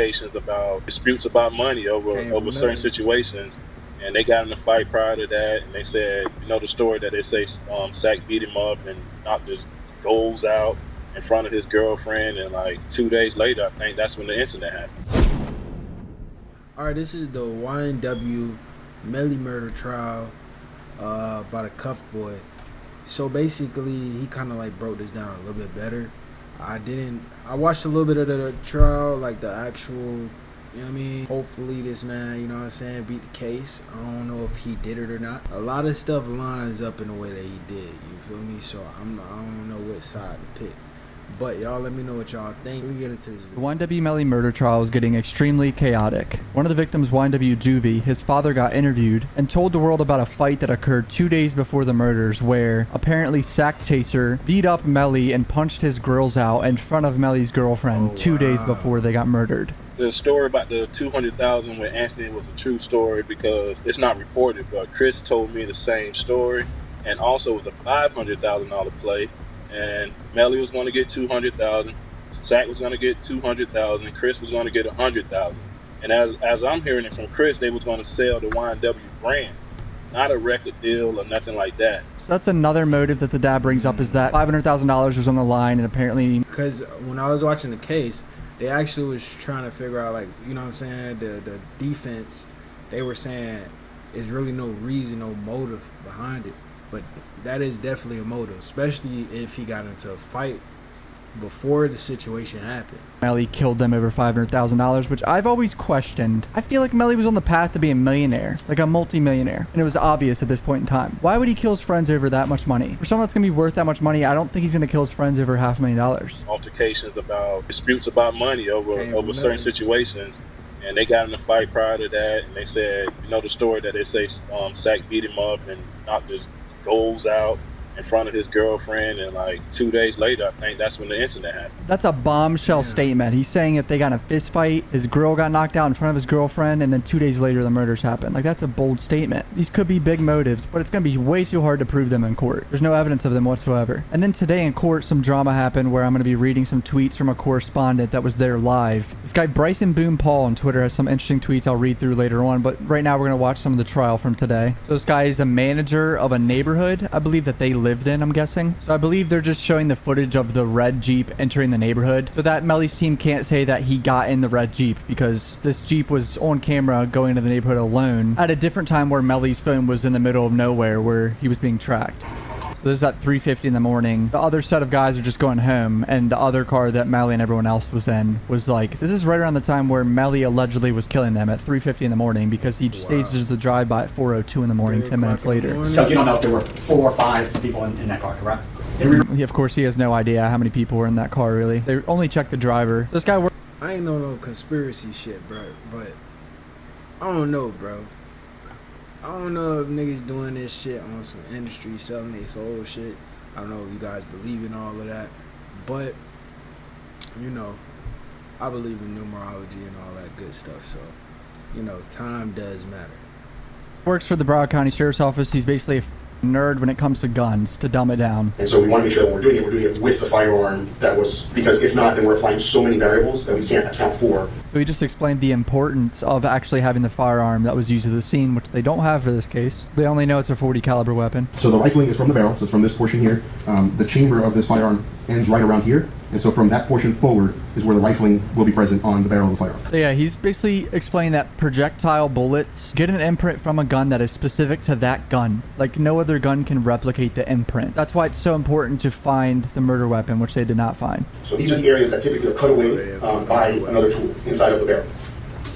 About disputes about money over certain situations, and they got in a fight prior to that. And they said, you know, the story that they say Sack beat him up and knocked his goals out in front of his girlfriend, and like 2 days later, I think that's when the incident happened. All right, this is the YNW Melly murder trial by the Cuff Boy. So basically, he kind of like broke this down a little bit better. I watched a little bit of the trial, like the actual, you know what I mean? Hopefully this man, you know what I'm saying, beat the case. I don't know if he did it or not. A lot of stuff lines up in the way that he did, you feel me? So I don't know which side to pick. But y'all let me know what y'all think. We get into this video. The YNW Melly murder trial is getting extremely chaotic. One of the victims, YNW Juvie, his father got interviewed and told the world about a fight that occurred 2 days before the murders where apparently Sack Chaser beat up Melly and punched his grills out in front of Melly's girlfriend 2 days before they got murdered. The story about the $200,000 with Anthony was a true story because it's not reported, but Chris told me the same story, and also it was a $500,000 play. And Melly was going to get $200,000, Sack was going to get $200,000, and Chris was going to get $100,000. And as I'm hearing it from Chris, they was going to sell the YNW brand, not a record deal or nothing like that. So that's another motive that the dad brings up, is that $500,000 was on the line, and apparently because when I was watching the case, they actually was trying to figure out, like, you know what I'm saying, the defense, they were saying there's really no reason, no motive behind it. But that is definitely a motive, especially if he got into a fight before the situation happened. Melly killed them over $500,000, which I've always questioned. I feel like Melly was on the path to being a millionaire, like a multi-millionaire, and it was obvious at this point in time. Why would he kill his friends over that much money? For someone that's going to be worth that much money, I don't think he's going to kill his friends over $500,000. Altercations about disputes about money over certain situations, and they got in a fight prior to that. And they said, you know, the story that they say Sack beat him up and knocked his goals out in front of his girlfriend, and like 2 days later, I think that's when the incident happened. That's a bombshell statement. He's saying that they got in a fist fight, his girl got knocked out in front of his girlfriend, and then 2 days later the murders happened. Like, that's a bold statement. These could be big motives, but it's going to be way too hard to prove them in court. There's no evidence of them whatsoever. And then today in court, some drama happened where I'm going to be reading some tweets from a correspondent that was there live. This guy Bryson Boom Paul on Twitter has some interesting tweets I'll read through later on, but right now we're going to watch some of the trial from today. So this guy is a manager of a neighborhood, I believe, that they lived in, I'm guessing. So I believe they're just showing the footage of the red Jeep entering the neighborhood, so that Melly's team can't say that he got in the red Jeep, because this Jeep was on camera going into the neighborhood alone at a different time where Melly's phone was in the middle of nowhere where he was being tracked. So this is at 3:50 in the morning. The other set of guys are just going home, and the other car that Melly and everyone else was in was like, this is right around the time where Melly allegedly was killing them at 3:50 in the morning, because he stages the drive-by at 4:02 in the morning, 10 minutes later. So you don't know if there were 4 or 5 people in that car, correct? Of course, he has no idea how many people were in that car, really. They only checked the driver. This guy worked. I ain't know no conspiracy shit, bro, but I don't know, bro. I don't know if niggas doing this shit on some industry, selling their soul shit. I don't know if you guys believe in all of that, but, you know, I believe in numerology and all that good stuff, so, you know, time does matter. Works for the Broward County Sheriff's Office. He's basically a nerd when it comes to guns, to dumb it down. And so we want to make sure that when we're doing it with the firearm that was, because if not, then we're applying so many variables that we can't account for. So he just explained the importance of actually having the firearm that was used at the scene, which they don't have for this case. They only know it's a .40 caliber weapon. So the rifling is from the barrel, so it's from this portion here. The chamber of this firearm ends right around here. And so from that portion forward is where the rifling will be present on the barrel of the firearm. So yeah, he's basically explaining that projectile bullets get an imprint from a gun that is specific to that gun. Like, no other gun can replicate the imprint. That's why it's so important to find the murder weapon, which they did not find. So these are the areas that typically are cut away by another tool inside of the barrel.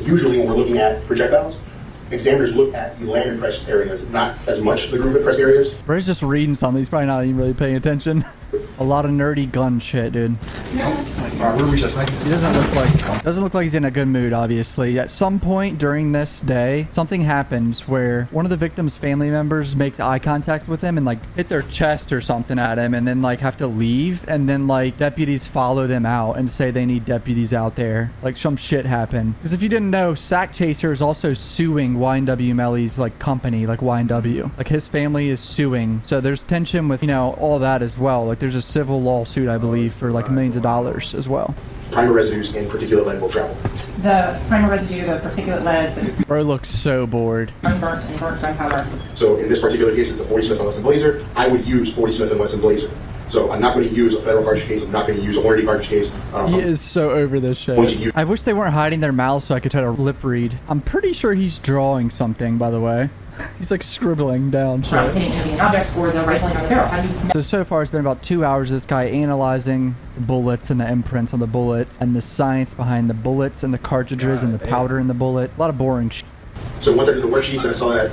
Usually when we're looking at projectiles, examiners look at the land impressed areas, not as much the groove impressed areas. Bro's just reading something. He's probably not even really paying attention. A lot of nerdy gun shit, dude. He doesn't look like he's in a good mood, obviously. At some point during this day, something happens where one of the victim's family members makes eye contact with him and like hit their chest or something at him, and then like have to leave, and then like deputies follow them out and say they need deputies out there. Like, some shit happened. Because if you didn't know, Sack Chaser is also suing YNW Melly's like company, like YNW. Like, his family is suing. So there's tension with, you know, all that as well. Like, there's a civil lawsuit, I believe, for like millions of dollars as well. primer residues and particulate lead will travel. The primer residue, the particulate lead, Bro looks so bored. unburnt and burnt gunpowder. So in this particular case, it's a 40 Smith & Wesson Blazer. I would use 40 Smith & Wesson Blazer. So I'm not going to use a federal cartridge case. I'm not going to use a warranty cartridge case. He is so over this Once you shit. use- I wish they weren't hiding their mouths so I could try to lip read. I'm pretty sure he's drawing something, by the way. He's like scribbling down From shit. hitting intervening objects or the rifling on the barrel. How do you So far it's been about 2 hours of this guy analyzing the bullets and the imprints on the bullets and the science behind the bullets and the cartridges and the powder in the bullet. A lot of boring shit. So once I did the worksheets and I saw that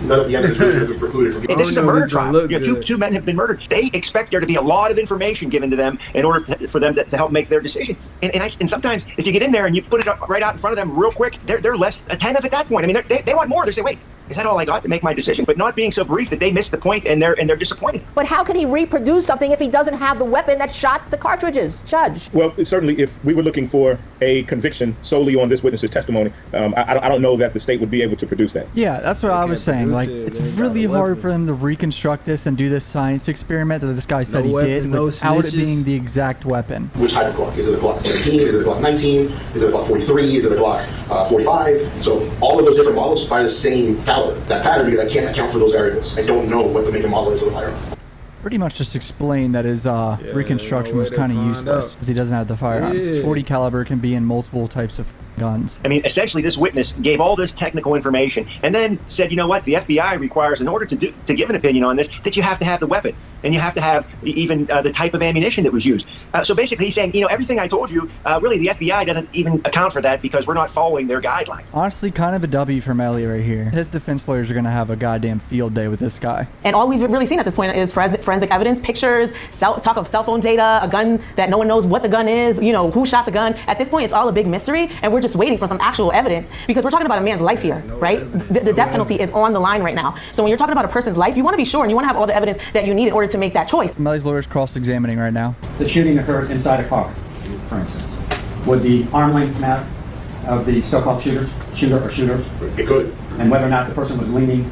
none of the evidence would have been precluded from And this is a know murder this gonna trial. look You know, good. two men have been murdered. They expect there to be a lot of information given to them in order for them to help make their decision. And sometimes if you get in there and you put it right out in front of them real quick, they're less attentive at that point. I mean, they want more. They say, wait, is that all I got to make my decision? But not being so brief that they miss the point and they're disappointed. But how can he reproduce something if he doesn't have the weapon that shot the cartridges, Judge? Well, certainly, if we were looking for a conviction solely on this witness's testimony, I don't know that the state would be able to produce that. Yeah, that's what I was can't saying. produce Like, it. it's They ain't got really a hard weapon. for them to reconstruct this and do this science experiment that this guy said No he weapon, did no without it snitches. being the exact weapon. which type of Glock. Is it a Glock 17? Is it a Glock 19? Is it a Glock 43? Is it a Glock 45? So all of those different models fire the same caliber. That pattern, because I can't account for those variables. I don't know what the make and model is of the firearm. Pretty much just explained that his reconstruction no way was to kind of find useless out. because he doesn't have the firearm. It's Yeah. 40 caliber can be in multiple types of guns. I mean, essentially, this witness gave all this technical information and then said, you know what, the FBI requires, in order to give an opinion on this, that you have to have the weapon and you have to have even the type of ammunition that was used. So basically, he's saying, you know, everything I told you, really, the FBI doesn't even account for that because we're not following their guidelines. Honestly, kind of a W for Melly right here. His defense lawyers are going to have a goddamn field day with this guy. And all we've really seen at this point is forensic evidence, pictures, talk of cell phone data, a gun that no one knows what the gun is, you know, who shot the gun. At this point, it's all a big mystery, and we're just waiting for some actual evidence because we're talking about a man's life here, no right? evidence, The no death penalty is on the line right now. So when you're talking about a person's life, you want to be sure and you want to have all the evidence that you need in order to make that choice. Melly's lawyer's cross-examining right now. The shooting occurred inside a car, for instance. Would the arm length matter of the so-called shooter or shooters, It could. and whether or not the person was leaning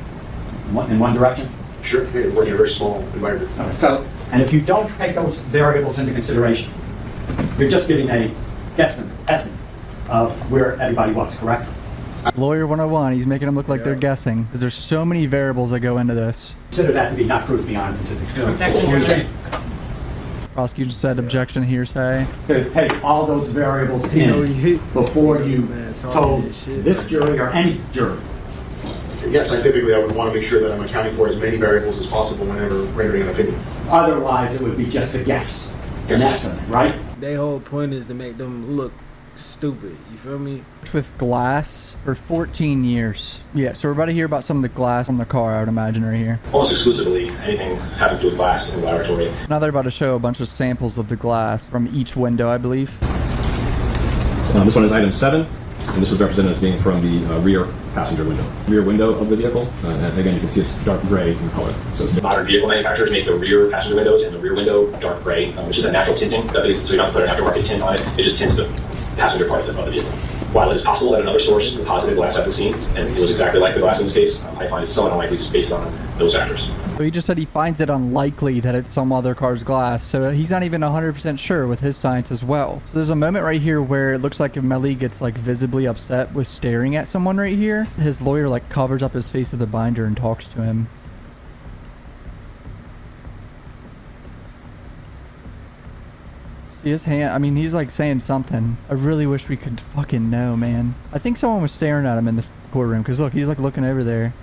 in one direction? Sure. We're working in a very small environment. Okay, so, and if you don't take those variables into consideration, you're just giving a guesstimate, estimate of where everybody was, correct? Lawyer 101, he's making them look like they're guessing because there's so many variables that go into this. Consider that to be not proof beyond Objection. Prosecutor said objection, hearsay. to take all those variables know, in he- before you Man, talking told this shit. this jury or any jury. Yes, scientifically, I would want to make sure that I'm accounting for as many variables as possible whenever rendering an opinion. Otherwise, it would be just a guess, an estimate, right? Their whole point is to make them look stupid. You feel me? With glass for 14 years. Yeah, so we're about to hear about some of the glass on the car, I would imagine, right here. Almost exclusively anything having to do with glass in the laboratory. Now they're about to show a bunch of samples of the glass from each window, I believe. This one is item 7, and this was represented as being from the rear passenger window. Rear window of the vehicle, and again, you can see it's dark gray in color. So modern vehicle manufacturers make the rear passenger windows and the rear window dark gray, which is a natural tinting, so you don't have to put an aftermarket tint on it. It just tints the passenger part of the vehicle. While it is possible that another source deposited glass at the scene, and it was exactly like the glass in this case, I find it somewhat unlikely just based on those factors. So he just said he finds it unlikely that it's some other car's glass, so he's not even 100% sure with his science as well. So there's a moment right here where it looks like Melly gets like visibly upset with staring at someone right here. His lawyer like covers up his face with a binder and talks to him. See his hand, I mean, he's like saying something. I really wish we could fucking know, man. I think someone was staring at him in the courtroom, because look, he's like looking over there.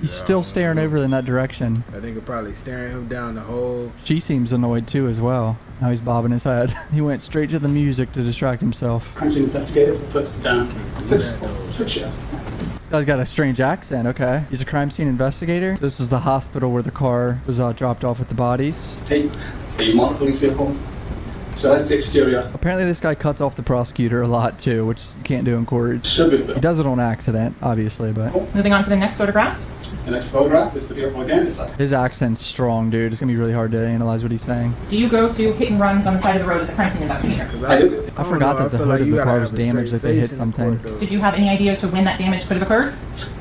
He's still staring over in that direction. I think probably staring him down the whole. She seems annoyed too as well. Now he's bobbing his head. He went straight to the music to distract himself. Crime scene investigator, first down, 6 years. This guy's got a strange accent, okay. He's a crime scene investigator. This is the hospital where the car was dropped off with the bodies. Take a motor police vehicle. So that's the exterior. Apparently this guy cuts off the prosecutor a lot too, which you can't do in court. Should be. He does it on accident, obviously, but Moving on to the next photograph. The next photograph is the vehicle again. It's like his accent's strong, dude. It's gonna be really hard to analyze what he's saying. Do you go to hit and runs on the side of the road as a crime scene investigator? I did. I forgot that the hood of the car was damaged, like they hit something. Did you have any idea as to when that damage could have occurred?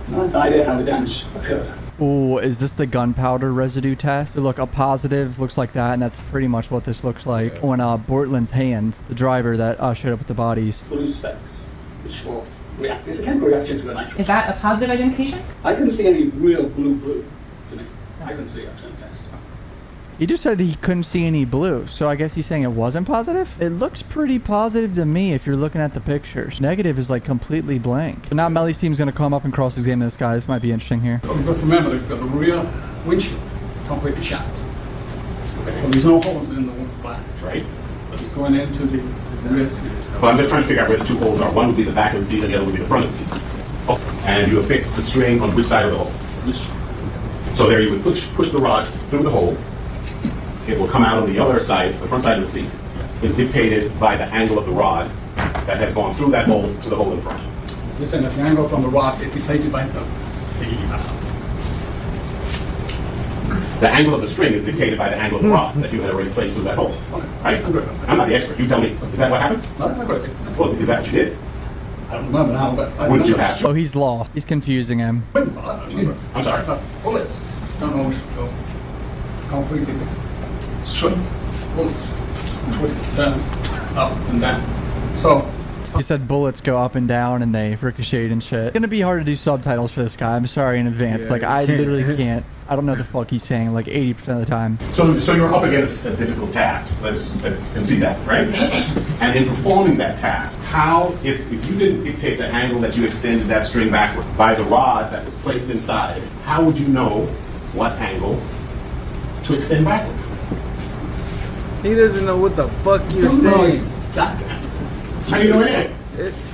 No idea how the damage occurred. Ooh, is this the gunpowder residue test? So look, a positive looks like that, and that's pretty much what this looks like. Okay. On Bortland's hands, the driver that showed up with the bodies. Blue specks, which will react. It's a chemical reaction to the nitrogen. Is that a positive identification? I couldn't see any real blue to me. I couldn't see it. I was going to test. He just said he couldn't see any blue, so I guess he's saying it wasn't positive? It looks pretty positive to me if you're looking at the pictures. Negative is like completely blank. So now Melly's team's gonna come up and cross-examine this guy. This might be interesting here. So you've got to remember that you've got the rear windshield completely shattered. Okay. So there's no holes in the glass, right? But it's going into the rear seat. Well, I'm just trying to figure out where the two holes are. One would be the back of the seat and the other would be the front of the seat. Oh, and you affix the string on which side of the hole? So there you would push the rod through the hole. It will come out on the other side, the front side of the seat. Is dictated by the angle of the rod that has gone through that hole to the hole in front. You're saying that the angle from the rod is dictated by the angle of the string is dictated by the angle of the rod that you had already placed through that hole. Right? I'm not the expert. You tell me. Is that what happened? No, that's not correct. Well, is that what you did? I don't remember now, but I Wouldn't you remember. have? Oh, he's lost. He's confusing him. I'm sorry. Bullets don't always go completely straight. Bullets twist, turn, up and down. So He said bullets go up and down and they ricochet and shit. It's gonna be hard to do subtitles for this guy. I'm sorry in advance. Yeah, like, you I can't. literally can't. I don't know the fuck he's saying like 80% of the time. So you're up against a difficult task. Let's concede that, right? And in performing that task, how, if you didn't dictate the angle that you extended that string backward by the rod that was placed inside, how would you know what angle to extend backward? He doesn't know what the fuck you're saying. How do you know that?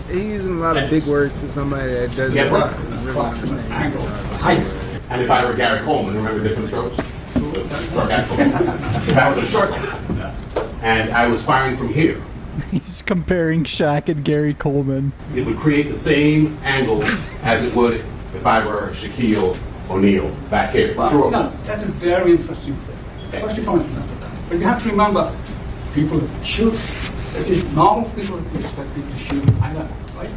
He's using a lot of big words for somebody that doesn't Yeah, right. really understand. angle, height. And if I were Gary Coleman, remember different strokes? If I was a short man and I was firing from here, He's comparing Shaq and Gary Coleman. it would create the same angle as it would if I were Shaquille O'Neal back here. Well, no, that's a very interesting thing. Okay. First you find that. But you have to remember, people shoot. If it's normal, people expect people to shoot like that, right?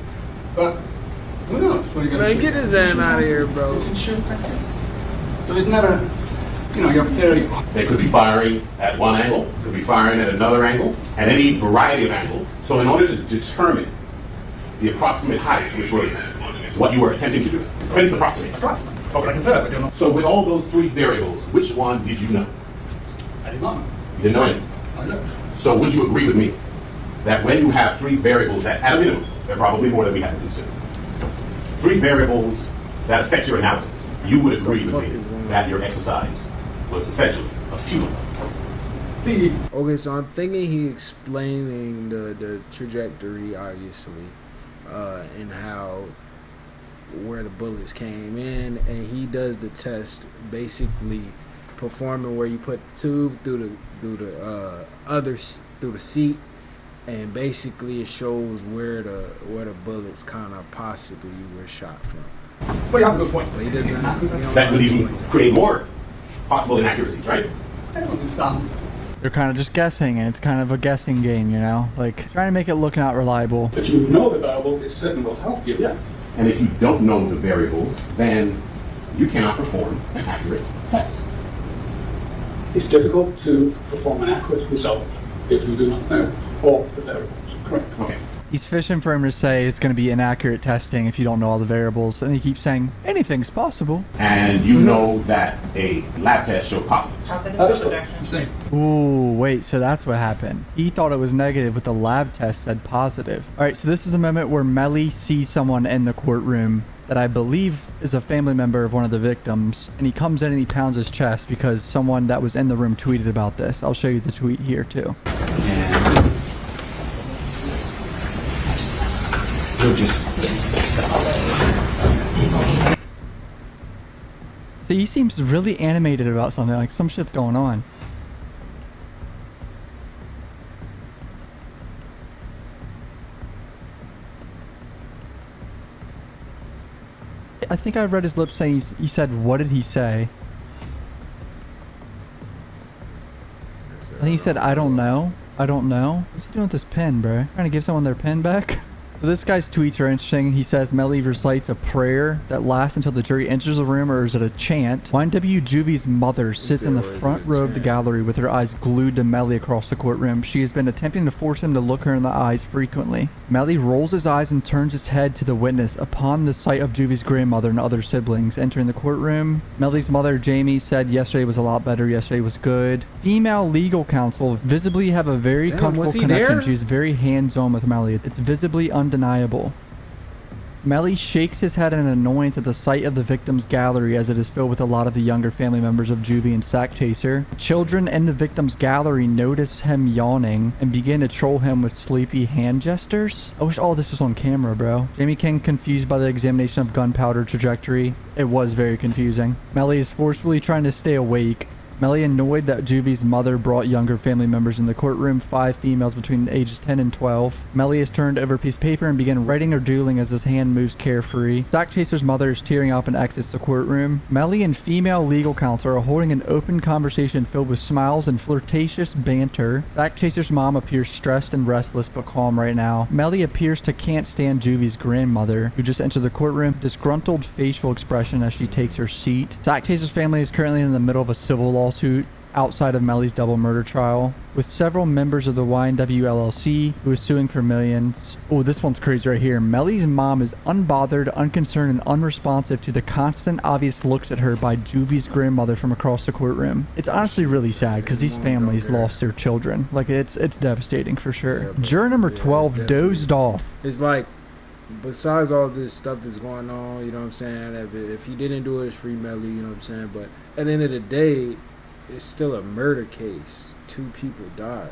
But who knows what you're going to Man, shoot? get his damn out of here, bro. You can shoot like this. So there's never, your theory. They could be firing at one angle, could be firing at another angle, at any variety of angles. So in order to determine the approximate height, which was what you were attempting to do, it's approximate. Right. Okay, I can tell that, but you know. So with all those three variables, which one did you know? I did not know. You didn't know any. I don't. So would you agree with me that when you have three variables that, at a minimum, they're probably more than we have to consider, three variables that affect your analysis, you would agree with me that your exercise was essentially a futile one? Okay, so I'm thinking he explaining the trajectory, obviously, and how where the bullets came in, and he does the test basically performing where you put the tube through the seat, and basically it shows where the bullets kind of possibly were shot from. Well, you have a good point. But he doesn't. That would even create more possible inaccuracies, right? I don't understand. They're kind of just guessing, and it's kind of a guessing game, like trying to make it look not reliable. If you know the variable, it certainly will help you. Yes. And if you don't know the variables, then you cannot perform an accurate test. It's difficult to perform an accurate result if you do not know all the variables. Correct. Okay. He's fishing for him to say it's going to be inaccurate testing if you don't know all the variables, and he keeps saying anything's possible. And you know that a lab test showed positive. Ooh, wait, so that's what happened. He thought it was negative, but the lab test said positive. All right, so this is the moment where Melly sees someone in the courtroom that I believe is a family member of one of the victims, and he comes in and he pounds his chest because someone that was in the room tweeted about this. I'll show you the tweet here too. See, he seems really animated about something, like some shit's going on. I think I read his lips saying he said, what did he say? I think he said, I don't know. I don't know. What's he doing with this pen, bro? Trying to give someone their pen back? So this guy's tweets are interesting. He says Melly recites a prayer that lasts until the jury enters the room, or is it a chant? YNW Juvie's mother sits in the front row of the gallery with her eyes glued to Melly across the courtroom. She has been attempting to force him to look her in the eyes frequently. Melly rolls his eyes and turns his head to the witness upon the sight of Juvie's grandmother and other siblings entering the courtroom. Melly's mother, Jamie, said yesterday was a lot better. Yesterday was good. Female legal counsel visibly have a very comfortable connection. She's very hands-on with Melly. It's visibly undeniable. Melly shakes his head in annoyance at the sight of the victim's gallery, as it is filled with a lot of the younger family members of Juvie and Sack Chaser. Children in the victim's gallery notice him yawning and begin to troll him with sleepy hand gestures. I wish all this was on camera, bro. Jamie King confused by the examination of gunpowder trajectory. It was very confusing. Melly is forcefully trying to stay awake. Melly annoyed that Juvie's mother brought younger family members in the courtroom, 5 females between ages 10 and 12. Melly has turned over a piece of paper and began writing or doodling as his hand moves carefree. Sack Chaser's mother is tearing up and exits the courtroom. Melly and female legal counsel are holding an open conversation filled with smiles and flirtatious banter. Sack Chaser's mom appears stressed and restless but calm right now. Melly appears to can't stand Juvie's grandmother, who just entered the courtroom, disgruntled facial expression as she takes her seat. Sack Chaser's family is currently in the middle of a civil lawsuit outside of Melly's double murder trial, with several members of the YNW LLC who is suing for millions. Oh, this one's crazy right here. Melly's mom is unbothered, unconcerned, and unresponsive to the constant obvious looks at her by Juvie's grandmother from across the courtroom. It's honestly really sad because these families lost their children. Like, it's devastating for sure. Juror number 12 dozed off. It's like, besides all this stuff that's going on, you know what I'm saying, if he didn't do it, it's free Melly, you know what I'm saying, but at the end of the day, it's still a murder case. 2 people died.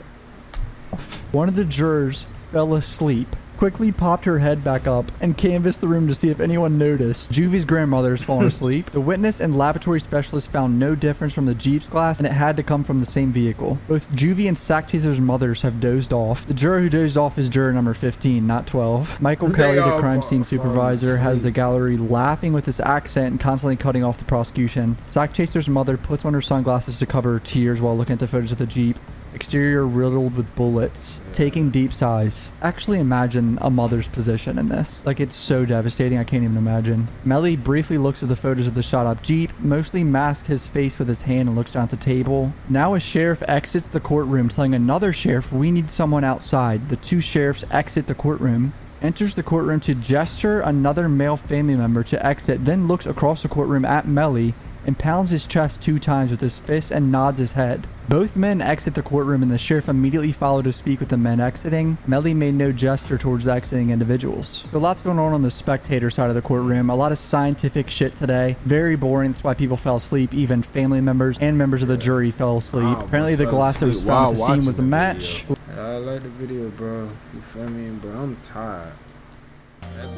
One of the jurors fell asleep, quickly popped her head back up, and canvassed the room to see if anyone noticed. Juvie's grandmother has fallen asleep. The witness and laboratory specialist found no difference from the Jeep's glass, and it had to come from the same vehicle. Both Juvie and Sack Chaser's mothers have dozed off. The juror who dozed off is juror number 15, not 12. Michael Kelly, the crime scene supervisor, has the gallery laughing with his accent and constantly cutting off the prosecution. Sack Chaser's mother puts on her sunglasses to cover her tears while looking at the footage of the Jeep. Exterior riddled with bullets. Taking deep sighs. Actually imagine a mother's position in this. Like, it's so devastating, I can't even imagine. Melly briefly looks at the photos of the shot up Jeep, mostly masks his face with his hand and looks down at the table. Now a sheriff exits the courtroom, telling another sheriff, "We need someone outside." The 2 sheriffs exit the courtroom. Enters the courtroom to gesture another male family member to exit, then looks across the courtroom at Melly and pounds his chest 2 times with his fist and nods his head. Both men exit the courtroom and the sheriff immediately followed to speak with the men exiting. Melly made no gesture towards the exiting individuals. So lots going on the spectator side of the courtroom. A lot of scientific shit today. Very boring. That's why people fell asleep. Even family members and members of the jury fell asleep. Apparently the glass that was found at the scene was a match. I like the video, bro. You feel me? But I'm tired.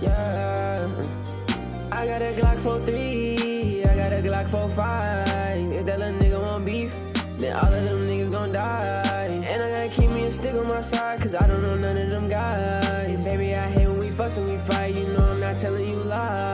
Yeah, I got a Glock 43, I got a Glock 45. If that little nigga want beef, then all of them niggas gon' die. And I gotta keep me a stick on my side, cause I don't know none of them guys. Baby, I hate when we fuss and we fight, you know I'm not telling you lies.